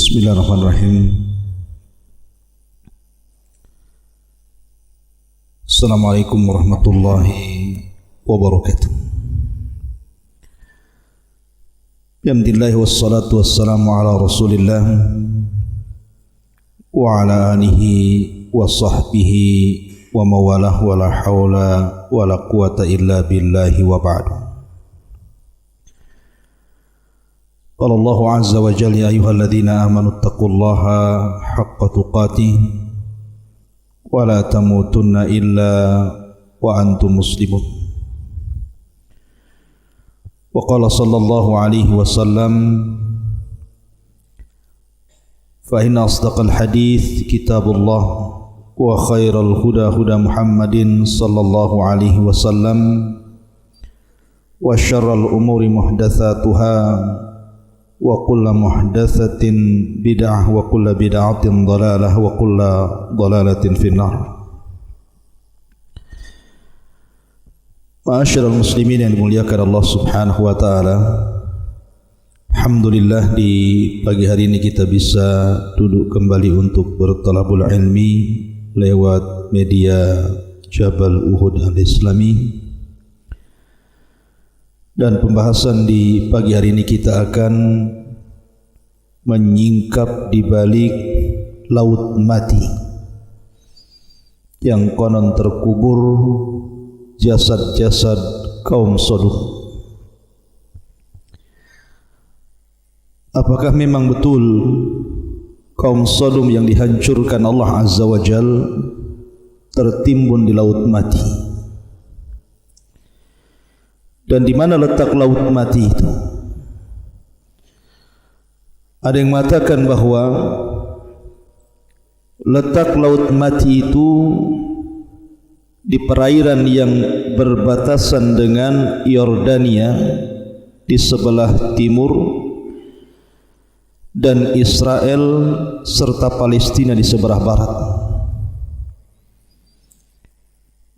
Bismillahirrahmanirrahim. Assalamualaikum warahmatullahi wabarakatuh. Alhamdulillah wassalatu wassalamu ala Rasulillah wa ala alihi wa sahbihi wa mawalah wa la hawla wa la quwata illa billahi wa ba'du. Qala Allah azza wa jalla ya ayyuhalladzina amanu taqullaha haqqa tuqatih wa la tamutunna illa wa antum muslimun. Wa qala sallallahu alaihi wasallam fa inna asdaqal hadits kitabullah wa khairal huda huda Muhammadin sallallahu alaihi wasallam wa syarral umuri muhdatsatuha wa kullu muhdatsatin bid'ah wa kullu bid'atin dhalalah wa kullu dhalalatin finnar. Ma'asyiral muslimin yang dimuliakan Allah Subhanahu wa taala. Alhamdulillah di pagi hari ini kita bisa duduk kembali untuk bertalabul ilmi lewat media Jabal Uhud Al-Islami. Dan pembahasan di pagi hari ini kita akan menyingkap di balik laut mati yang konon terkubur jasad-jasad kaum Sodom. Apakah memang betul kaum Sodom yang dihancurkan Allah Azza wa Jal tertimbun di laut mati? Dan di mana letak laut mati itu? Ada yang mengatakan bahawa letak laut mati itu di perairan yang berbatasan dengan Yordania di sebelah timur dan Israel serta Palestina di sebelah barat.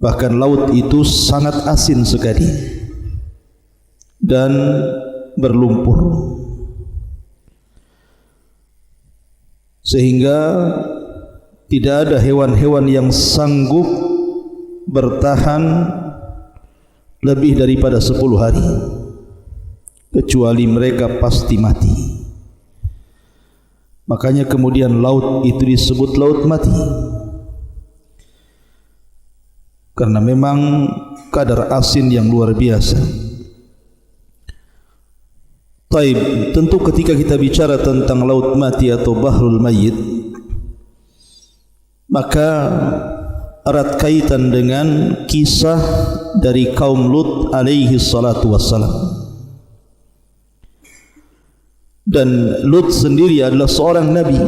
Bahkan laut itu sangat asin sekali dan berlumpur, sehingga tidak ada hewan-hewan yang sanggup bertahan lebih daripada 10 hari, kecuali mereka pasti mati. Makanya kemudian laut itu disebut laut mati, karena memang kadar asin yang luar biasa. Taib, tentu ketika kita bicara tentang laut mati atau bahrul mayyit, maka erat kaitan dengan kisah dari kaum Lut alaihi salatu wassalam. Dan Lut sendiri adalah seorang nabi.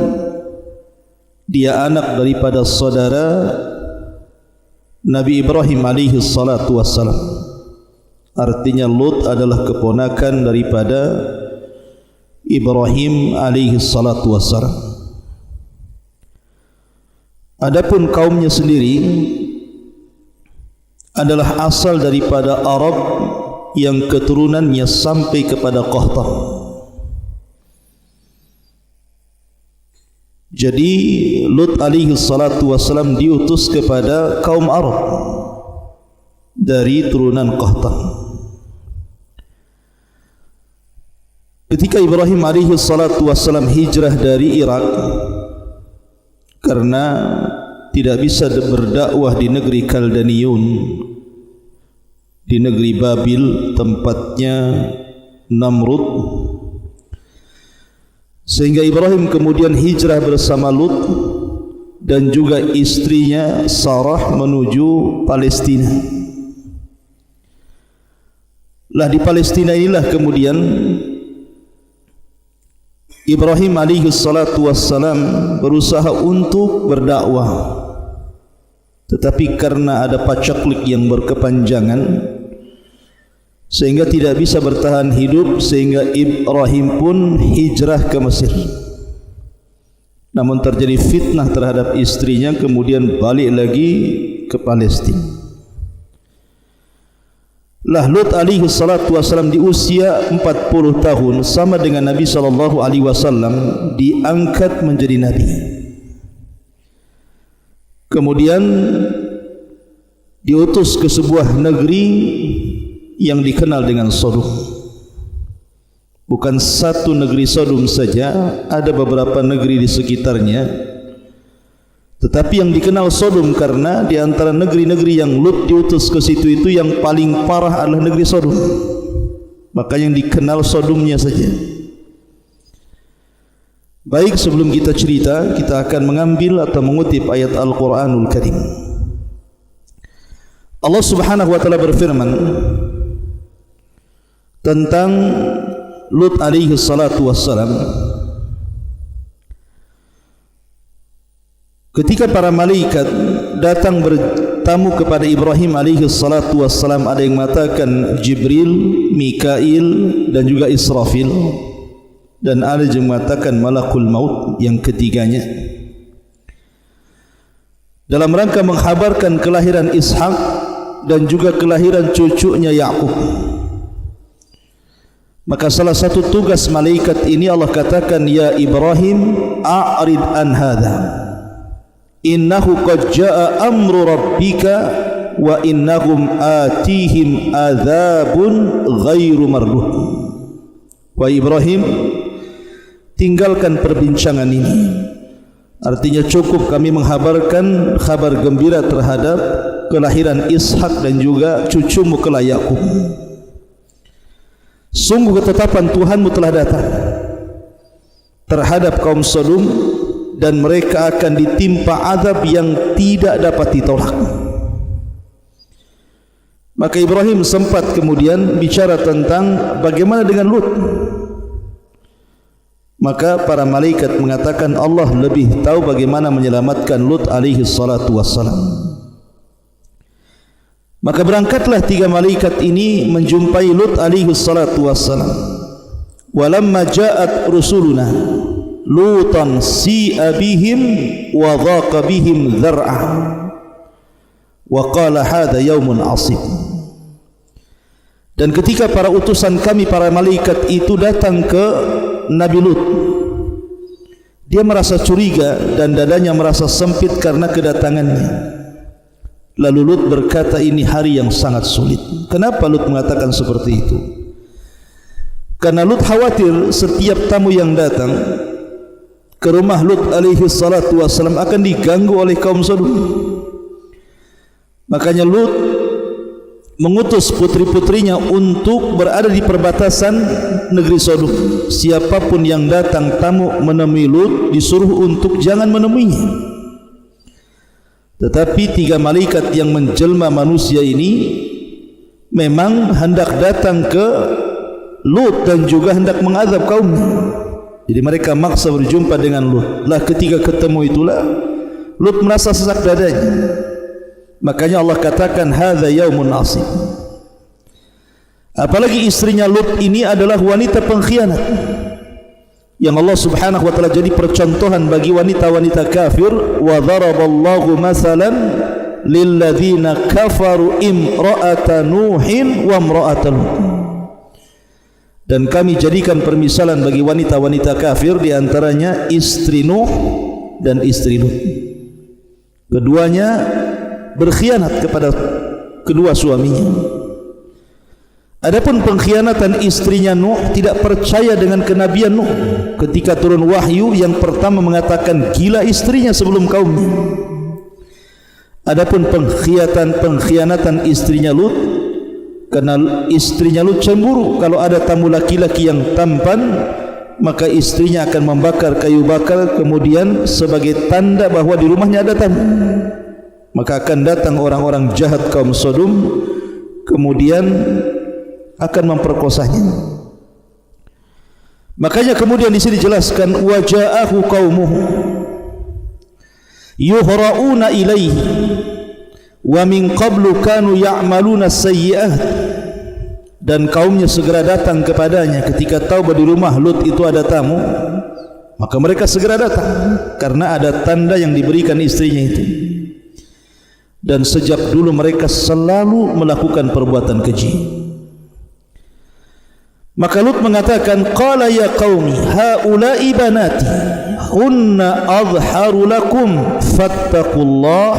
Dia anak daripada saudara Nabi Ibrahim alaihi salatu wassalam. Artinya Lut adalah keponakan daripada Ibrahim alaihi salatu wassalam. Adapun kaumnya sendiri adalah asal daripada Arab yang keturunannya sampai kepada Qahtah. Jadi Lut alaihi salatu wassalam diutus kepada kaum Arab dari turunan Qahtah. Ketika Ibrahim alaihi salatu wassalam hijrah dari Irak karena tidak bisa berdakwah di negeri Kaldaniun, di negeri Babil tempatnya Namrud, sehingga Ibrahim kemudian hijrah bersama Lut dan juga istrinya Sarah menuju Palestina. Lah di Palestina inilah kemudian Ibrahim alaihi salatu wassalam berusaha untuk berdakwah, tetapi karena ada pacaklik yang berkepanjangan sehingga tidak bisa bertahan hidup, sehingga Ibrahim pun hijrah ke Mesir. Namun terjadi fitnah terhadap istrinya, kemudian balik lagi ke Palestina. lah Lut alaihi salatu wasallam di usia 40 tahun sama dengan Nabi sallallahu alaihi wasallam diangkat menjadi nabi. Kemudian diutus ke sebuah negeri yang dikenal dengan Sodom. Bukan satu negeri Sodom saja, ada beberapa negeri di sekitarnya. Tetapi yang dikenal Sodom karena di antara negeri-negeri yang Lut diutus ke situ itu yang paling parah adalah negeri Sodom. Maka yang dikenal Sodomnya saja. Baik, sebelum kita cerita, kita akan mengambil atau mengutip ayat Al-Quranul Karim. Allah Subhanahu wa taala berfirman tentang Lut alaihi salatu wassalam, ketika para malaikat datang bertamu kepada Ibrahim alaihi salatu wassalam, ada yang mengatakan Jibril, Mikail dan juga Israfil, dan ada yang mengatakan Malakul Maut yang ketiganya, dalam rangka menghabarkan kelahiran Ishak dan juga kelahiran cucunya Yakub. Maka salah satu tugas malaikat ini Allah katakan, ya Ibrahim a'rid an hadha innahu qad jaa amru rabbika wa innahum atihim adzabun ghairu marduh. Wa Ibrahim, tinggalkan perbincangan ini. Artinya cukup kami menghabarkan kabar gembira terhadap kelahiran Ishak dan juga cucumu kelak Yakub. Sungguh ketetapan Tuhanmu telah datang terhadap kaum Sodom, dan mereka akan ditimpa azab yang tidak dapat ditolak. Maka Ibrahim sempat kemudian bicara tentang bagaimana dengan Lut. Maka para malaikat mengatakan Allah lebih tahu bagaimana menyelamatkan Lut alaihi salatu wassalam. Maka berangkatlah tiga malaikat ini menjumpai Lut alaihi salatu wassalam. Walamma ja'at rusuluna Lutan si'a bihim wa dhaqa bihim dhar'ah wa qala hadha yaumun asib. Dan ketika para utusan kami, para malaikat itu datang ke Nabi Lut, dia merasa curiga dan dadanya merasa sempit karena kedatangannya. Lalu Lut berkata, ini hari yang sangat sulit. Kenapa Lut mengatakan seperti itu? Karena Lut khawatir setiap tamu yang datang ke rumah Lut alaihi salatu wassalam akan diganggu oleh kaum Sodom. Makanya Lut mengutus putri-putrinya untuk berada di perbatasan negeri Sodom. Siapapun yang datang tamu menemui Lut disuruh untuk jangan menemuinya. Tetapi tiga malaikat yang menjelma manusia ini memang hendak datang ke Lut dan juga hendak mengazab kaumnya. Jadi mereka maksa berjumpa dengan Lut. Lah ketika ketemu itulah Lut merasa sesak dadanya. Makanya Allah katakan hadza yaumun asib. Apalagi istrinya Lut ini adalah wanita pengkhianat yang Allah Subhanahu wa taala jadi percontohan bagi wanita-wanita kafir. Wa daraballahu masalan lil ladzina kafaru imra'ata nuhin wa imra'ata lut. Dan kami jadikan permisalan bagi wanita-wanita kafir, di antaranya istri Nuh dan istri Lut. Keduanya berkhianat kepada kedua suaminya. Adapun pengkhianatan istrinya Nuh, tidak percaya dengan kenabian Nuh. Ketika turun wahyu, yang pertama mengatakan gila istrinya sebelum kaumnya. Adapun pengkhianatan istrinya Lut, karena istrinya Lut cemburu kalau ada tamu laki-laki yang tampan, maka istrinya akan membakar kayu bakar kemudian sebagai tanda bahwa di rumahnya ada tamu. Maka akan datang orang-orang jahat kaum Sodom kemudian akan memperkosanya. Makanya kemudian di sini dijelaskan waja'ahu qaumuhu yuhra'una ilaihi wa min qablu kanu ya'maluna sayyi'at. Dan kaumnya segera datang kepadanya ketika tahu bahwa di rumah Lut itu ada tamu, maka mereka segera datang karena ada tanda yang diberikan istrinya itu. Dan sejak dulu mereka selalu melakukan perbuatan keji. Maka Lut mengatakan, qala ya qaumi haula'i banati hunna adharu lakum fattaqullah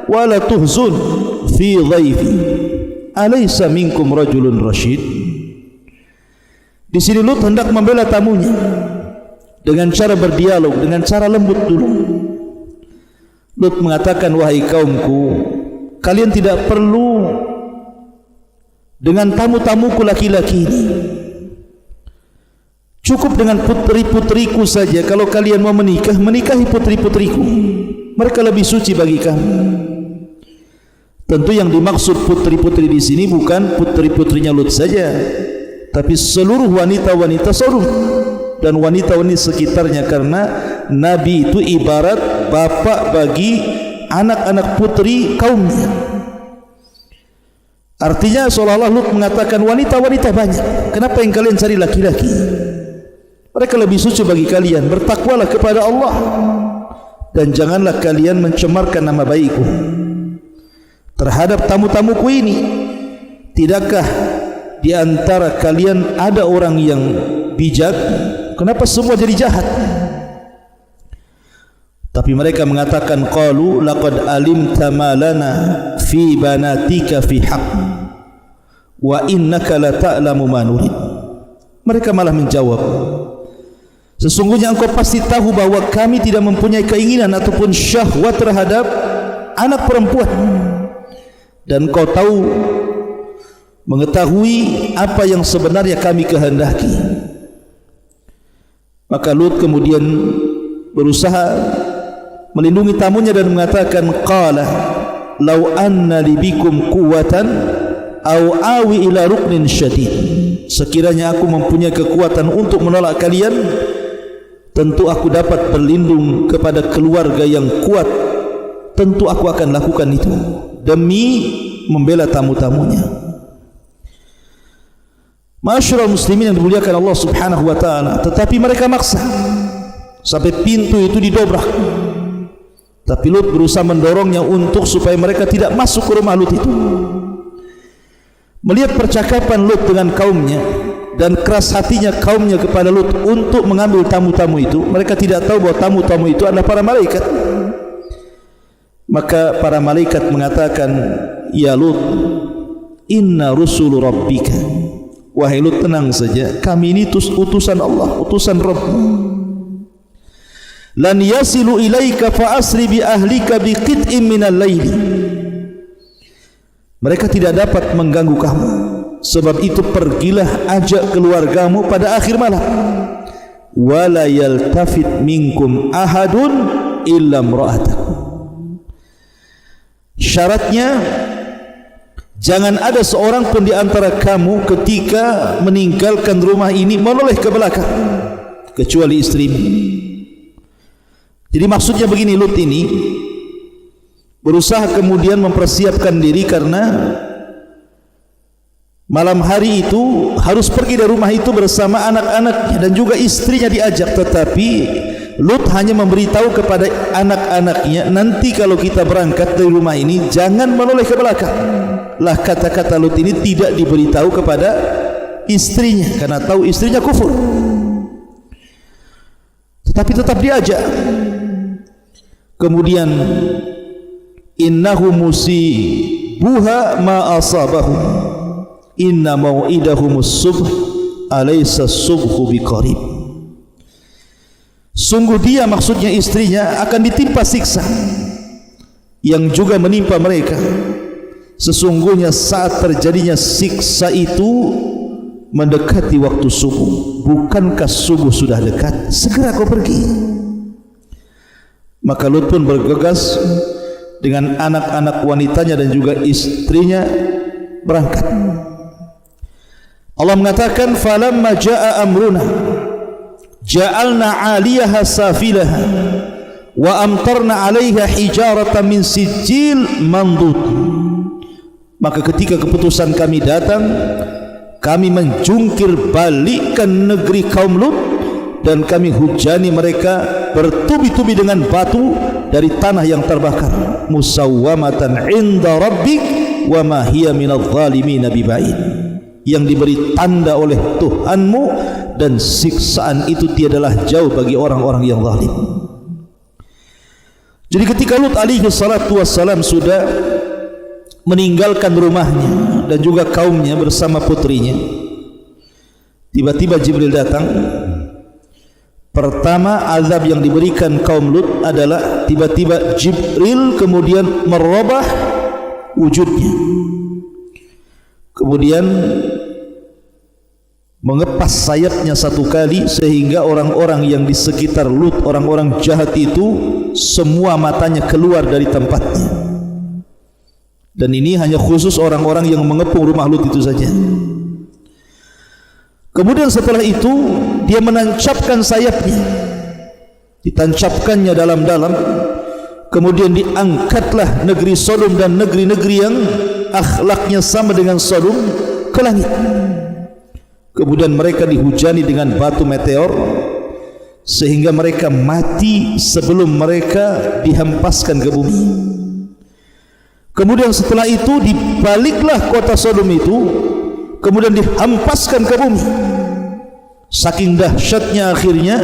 wala tuhzun fi dhaifi alaysa minkum rajulun rasyid. Di sini Lut hendak membela tamunya dengan cara berdialog, dengan cara lembut dulu. Lut mengatakan, wahai kaumku, kalian tidak perlu dengan tamu-tamuku laki-laki ini. Cukup dengan putri-putriku saja. Kalau kalian mau menikah, menikahi putri-putriku. Mereka lebih suci bagi kamu. Tentu yang dimaksud putri-putri di sini bukan putri-putrinya Lut saja, tapi seluruh wanita-wanita Sodom dan wanita-wanita sekitarnya, karena Nabi itu ibarat bapak bagi anak-anak putri kaumnya. Artinya seolah-olah Lut mengatakan, wanita-wanita banyak, kenapa yang kalian cari laki-laki? Mereka lebih suci bagi kalian. Bertakwalah kepada Allah dan janganlah kalian mencemarkan nama baikku terhadap tamu-tamuku ini. Tidakkah di antara kalian ada orang yang bijak? Kenapa semua jadi jahat? Tapi mereka mengatakan, qalu laqad alimta ma lana fi banatika fi haqq wa innaka la ta'lamu ma nurid. Mereka malah menjawab, sesungguhnya engkau pasti tahu bahwa kami tidak mempunyai keinginan ataupun syahwat terhadap anak perempuan, dan kau tahu, mengetahui apa yang sebenarnya kami kehendaki. Maka Lut kemudian berusaha melindungi tamunya dan mengatakan, qala law anna li bikum quwwatan aw awi ila ruknin syadid. Sekiranya aku mempunyai kekuatan untuk menolak kalian, tentu aku dapat berlindung kepada keluarga yang kuat. Tentu aku akan lakukan itu demi membela tamu-tamunya. Ma'asyiral muslimin yang dimuliakan Allah Subhanahu wa taala, tetapi mereka maksa sampai pintu itu didobrak. Tapi Lut berusaha mendorongnya untuk supaya mereka tidak masuk ke rumah Lut itu. Melihat percakapan Lut dengan kaumnya dan keras hatinya kaumnya kepada Lut untuk mengambil tamu-tamu itu, mereka tidak tahu bahwa tamu-tamu itu adalah para malaikat. Maka para malaikat mengatakan, ya Lut, inna rusulu rabbika. Wahai Lut, tenang saja, kami ini utusan Allah, utusan Rabb. Lan yasilu ilaika fa asri bi ahlika bi qit'in minal laili. Mereka tidak dapat mengganggu kamu, sebab itu pergilah ajak keluargamu pada akhir malam. Wala yaltafit minkum ahadun illa imra'atak. Syaratnya, jangan ada seorang pun di antara kamu ketika meninggalkan rumah ini menoleh ke belakang kecuali istrimu. Jadi maksudnya begini, Lut ini berusaha kemudian mempersiapkan diri karena malam hari itu harus pergi dari rumah itu bersama anak-anaknya dan juga istrinya diajak. Tetapi Lut hanya memberitahu kepada anak-anaknya, nanti kalau kita berangkat dari rumah ini jangan menoleh ke belakang. Lah kata-kata Lut ini tidak diberitahu kepada istrinya karena tahu istrinya kufur, tetapi tetap diajak. Kemudian innahu musibuha ma asabahum inna mau'idahumus subh alaysa subhu biqarib. Sungguh dia, maksudnya istrinya, akan ditimpa siksa yang juga menimpa mereka. Sesungguhnya saat terjadinya siksa itu mendekati waktu subuh. Bukankah subuh sudah dekat? Segera kau pergi. Maka Lut pun bergegas dengan anak-anak wanitanya dan juga istrinya berangkat. Allah mengatakan, falamma jaa amruna ja'alna 'aliyaha safilaha wa amtarna 'alaiha hijaratan min sijil mandud. Maka ketika keputusan kami datang, kami menjungkir balikkan negeri kaum Lut dan kami hujani mereka bertubi-tubi dengan batu dari tanah yang terbakar. Musawwamatan 'inda rabbik wa ma hiya minadh dhalimin bibaid. yang diberi tanda oleh Tuhanmu, dan siksaan itu tiadalah jauh bagi orang-orang yang zalim. Jadi ketika Lut alaihi salatu wassalam sudah meninggalkan rumahnya dan juga kaumnya bersama putrinya, tiba-tiba Jibril datang. Pertama azab yang diberikan kaum Lut adalah tiba-tiba Jibril kemudian merubah wujudnya, kemudian mengepas sayapnya satu kali, sehingga orang-orang yang di sekitar Lut, orang-orang jahat itu, semua matanya keluar dari tempatnya. Dan ini hanya khusus orang-orang yang mengepung rumah Lut itu saja. Kemudian setelah itu dia menancapkan sayapnya, ditancapkannya dalam-dalam. Kemudian diangkatlah negeri Sodom dan negeri-negeri yang akhlaknya sama dengan Sodom ke langit. Kemudian mereka dihujani dengan batu meteor, sehingga mereka mati sebelum mereka dihempaskan ke bumi. Kemudian setelah itu dibaliklah kota Sodom itu, kemudian dihempaskan ke bumi. Saking dahsyatnya akhirnya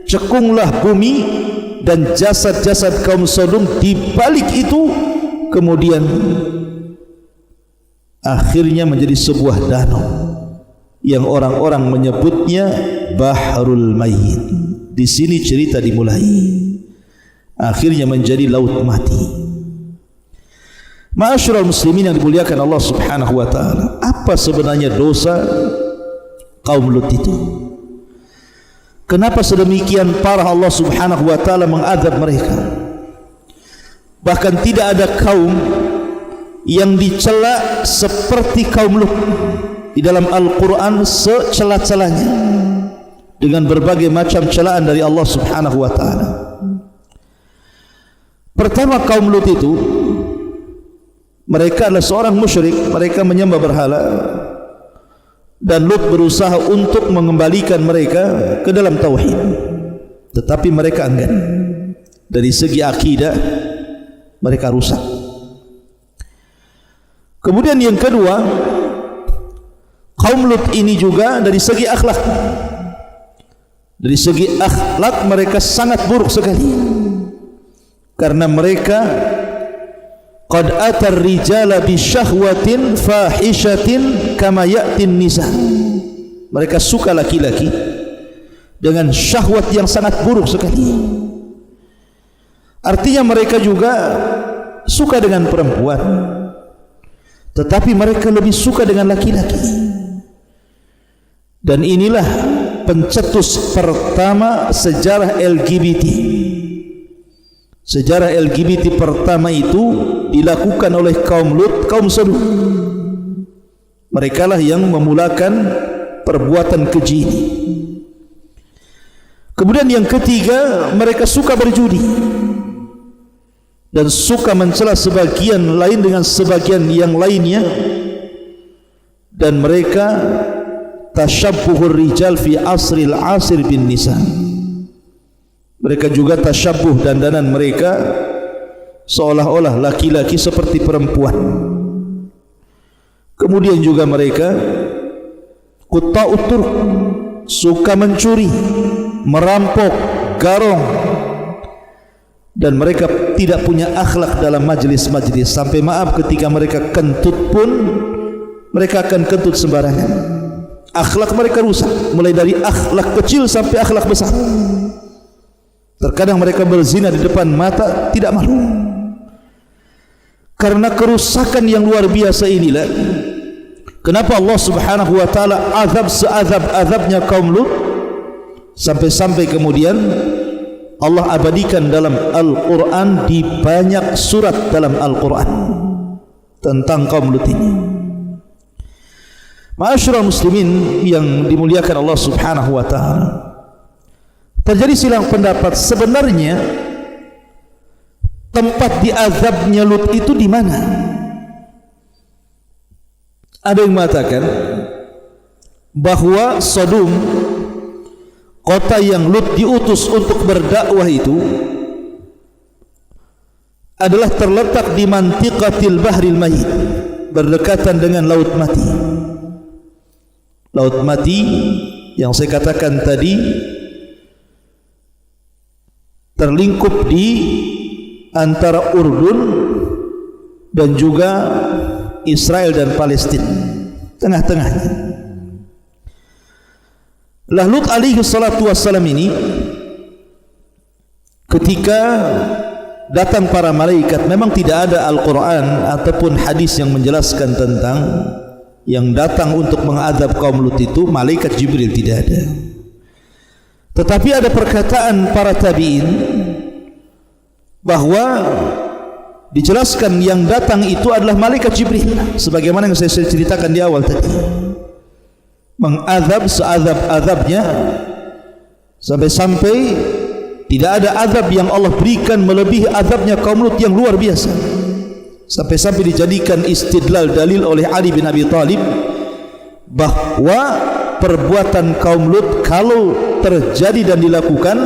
cekunglah bumi, dan jasad-jasad kaum Sodom dibalik itu kemudian akhirnya menjadi sebuah danau yang orang-orang menyebutnya Bahrul Mayyit. Di sini cerita dimulai, akhirnya menjadi laut mati. Ma'asyiral muslimin yang dimuliakan Allah Subhanahu wa taala, apa sebenarnya dosa kaum Lut itu? Kenapa sedemikian parah Allah Subhanahu wa taala mengadab mereka? Bahkan tidak ada kaum yang dicela seperti kaum Lut di dalam Al-Quran, secela-celanya dengan berbagai macam celaan dari Allah Subhanahu wa taala. Pertama, kaum Lut itu mereka adalah seorang musyrik, mereka menyembah berhala, dan Lut berusaha untuk mengembalikan mereka ke dalam tauhid, tetapi mereka enggan. Dari segi akidah mereka rusak. Kemudian yang kedua, kaum Lut ini juga dari segi akhlak, dari segi akhlak mereka sangat buruk sekali, karena mereka qad atar rijala bi syahwatin fahishatin kama ya'tin nisa. Mereka suka laki-laki dengan syahwat yang sangat buruk sekali. Artinya mereka juga suka dengan perempuan, tetapi mereka lebih suka dengan laki-laki. Dan inilah pencetus pertama sejarah LGBT. Sejarah LGBT pertama itu dilakukan oleh kaum Lut, kaum Sodom. Mereka lah yang memulakan perbuatan keji ini. Kemudian yang ketiga, mereka suka berjudi dan suka mencela sebagian lain dengan sebagian yang lainnya, dan mereka tasyabbuhur rijal fi asril asir bin nisa. Mereka juga tasyabbuh, dandanan mereka seolah-olah laki-laki seperti perempuan. Kemudian juga mereka qutta'ut turq, suka mencuri, merampok, garong, dan mereka tidak punya akhlak dalam majlis-majlis. Sampai maaf, ketika mereka kentut pun mereka akan kentut sembarangan. Akhlak mereka rusak, mulai dari akhlak kecil sampai akhlak besar. Terkadang mereka berzina di depan mata, tidak malu. Karena kerusakan yang luar biasa inilah kenapa Allah Subhanahu wa taala azab seazab-azabnya kaum Lut, sampai-sampai kemudian Allah abadikan dalam Al-Quran, di banyak surat dalam Al-Quran tentang kaum Lut ini. Ma'asyiral muslimin yang dimuliakan Allah Subhanahu wa taala, terjadi silang pendapat sebenarnya tempat diazabnya Lut itu di mana? Ada yang mengatakan bahwa Sodom, kota yang Lut diutus untuk berdakwah itu, adalah terletak di mantiqatil bahril mayyit, berdekatan dengan laut mati. Laut Mati yang saya katakan tadi terlingkup di antara Urdun dan juga Israel dan Palestina, tengah-tengahnya. Lah Lut alaihi salatu wassalam ini ketika datang para malaikat, memang tidak ada Al-Quran ataupun hadis yang menjelaskan tentang yang datang untuk mengadab kaum Lut itu malaikat Jibril, tidak ada. Tetapi ada perkataan para tabi'in bahwa dijelaskan yang datang itu adalah malaikat Jibril, sebagaimana yang saya ceritakan di awal tadi, mengadab seazab-azabnya sampai-sampai tidak ada azab yang Allah berikan melebihi azabnya kaum Lut yang luar biasa. Sampai-sampai dijadikan istidlal dalil oleh Ali bin Abi Thalib bahwa perbuatan kaum Lut kalau terjadi dan dilakukan,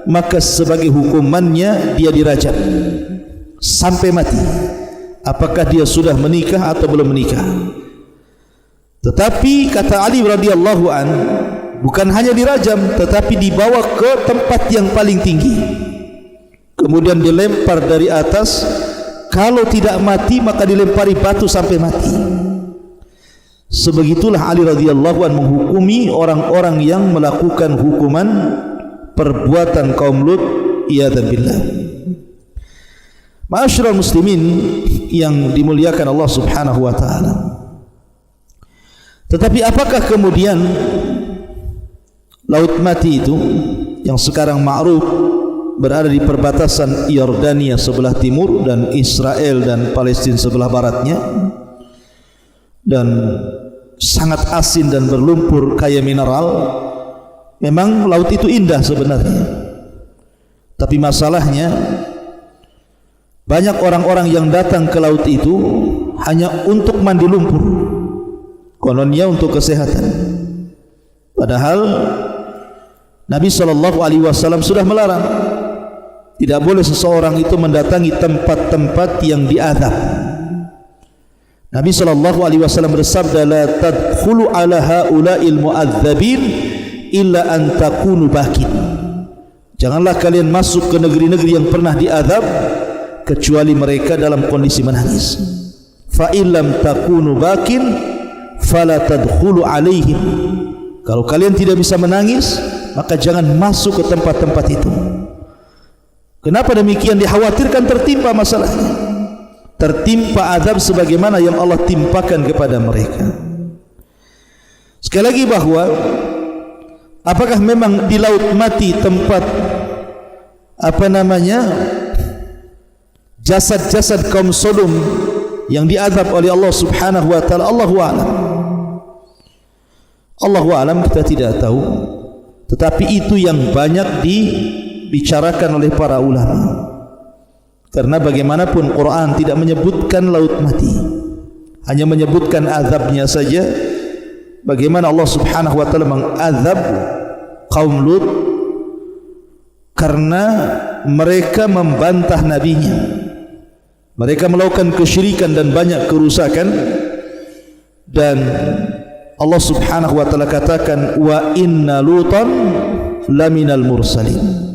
maka sebagai hukumannya dia dirajam sampai mati, apakah dia sudah menikah atau belum menikah. Tetapi kata Ali radhiyallahu an, bukan hanya dirajam, tetapi dibawa ke tempat yang paling tinggi, kemudian dilempar dari atas. Kalau tidak mati maka dilempari batu sampai mati. Sebegitulah Ali radhiyallahu an menghukumi orang-orang yang melakukan hukuman perbuatan kaum Lut, iyadzan billah. Ma'asyiral muslimin yang dimuliakan Allah Subhanahu wa taala. Tetapi apakah kemudian Laut Mati itu yang sekarang ma'ruf berada di perbatasan Yordania sebelah timur dan Israel dan Palestina sebelah baratnya, dan sangat asin dan berlumpur kaya mineral. Memang laut itu indah sebenarnya, tapi masalahnya banyak orang-orang yang datang ke laut itu hanya untuk mandi lumpur, kononnya untuk kesehatan. Padahal Nabi SAW sudah melarang, tidak boleh seseorang itu mendatangi tempat-tempat yang diazab. Nabi SAW bersabda, la tadkhulu ala haula'il mu'adzabin illa an takunu bakin. Janganlah kalian masuk ke negeri-negeri yang pernah diazab kecuali mereka dalam kondisi menangis. Fa illam takunu bakin fala tadkhulu alaihim. Kalau kalian tidak bisa menangis, maka jangan masuk ke tempat-tempat itu. Kenapa demikian? Dikhawatirkan tertimpa masalahnya, tertimpa azab sebagaimana yang Allah timpakan kepada mereka. Sekali lagi bahwa apakah memang di Laut Mati tempat jasad-jasad kaum Sodom yang diazab oleh Allah Subhanahu wa taala? Allahu a'lam. Allahu a'lam, kita tidak tahu. Tetapi itu yang banyak dibicarakan oleh para ulama. Karena bagaimanapun Quran tidak menyebutkan Laut Mati, hanya menyebutkan azabnya saja. Bagaimana Allah Subhanahu wa taala mengazab kaum Lut karena mereka membantah nabinya, mereka melakukan kesyirikan dan banyak kerusakan. Dan Allah Subhanahu wa taala katakan, wa inna lutan laminal mursalin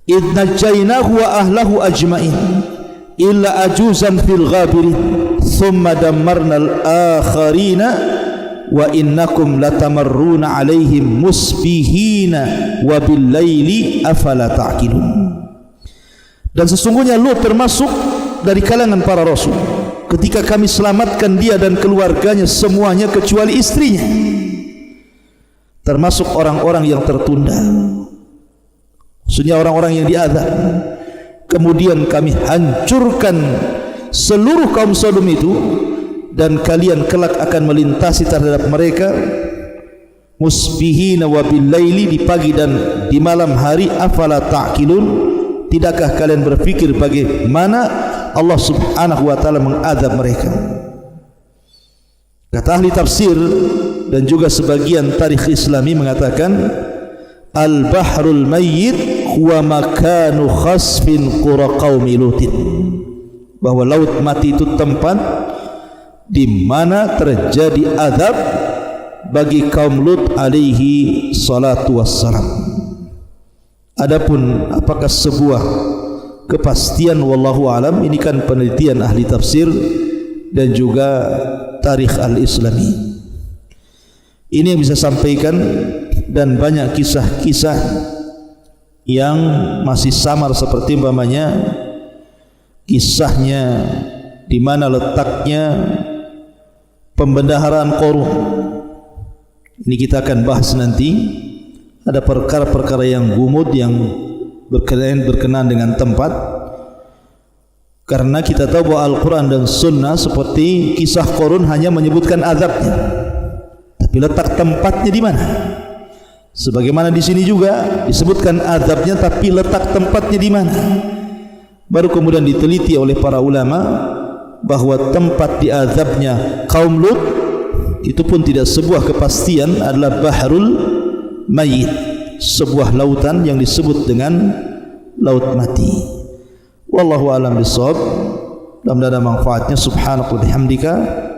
idh najjaynahu wa ahlahu ajma'in illa ajuzan fil ghabirin thumma dammarna al-akharina wa innakum latamarruna alaihim musbihina wa bil laili afala ta'qilun. Dan sesungguhnya Lut termasuk dari kalangan para rasul. Ketika kami selamatkan dia dan keluarganya semuanya kecuali istrinya, termasuk orang-orang yang tertunda, maksudnya orang-orang yang diazab. Kemudian kami hancurkan seluruh kaum Sodom itu, dan kalian kelak akan melintasi terhadap mereka musbihina wa bil laili, di pagi dan di malam hari. Afala ta'qilun, tidakkah kalian berpikir bagaimana Allah Subhanahu wa taala mengadab mereka? Kata ahli tafsir dan juga sebagian tarikh Islami mengatakan, al-bahrul mayyit huwa makanu khasfin qura qaumi Lutin, bahwa Laut Mati itu tempat di mana terjadi azab bagi kaum Lut alaihi salatu wassalam. Adapun apakah sebuah kepastian, wallahu alam, ini kan penelitian ahli tafsir dan juga tarikh al-islami. Ini yang bisa sampaikan, dan banyak kisah-kisah yang masih samar seperti umpamanya kisahnya di mana letaknya pembendaharaan Qarun. Ini kita akan bahas nanti. Ada perkara-perkara yang gumud yang berkenaan dengan tempat, karena kita tahu bahwa Al-Quran dan Sunnah seperti kisah Qarun hanya menyebutkan azabnya, tapi letak tempatnya di mana? Sebagaimana di sini juga disebutkan azabnya, tapi letak tempatnya di mana? Baru kemudian diteliti oleh para ulama bahwa tempat diazabnya kaum Lut itu pun tidak sebuah kepastian, adalah Bahrul Mayyit, sebuah lautan yang disebut dengan laut mati. Wallahu a'lam bishawab. Mudah-mudahan ada manfaatnya. Subhanaka wa bihamdika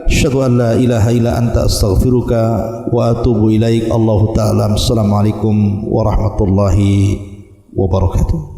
asyhadu an la ilaha illa anta astaghfiruka wa atubu ilaik. Allahu ta'ala. Assalamualaikum warahmatullahi wabarakatuh.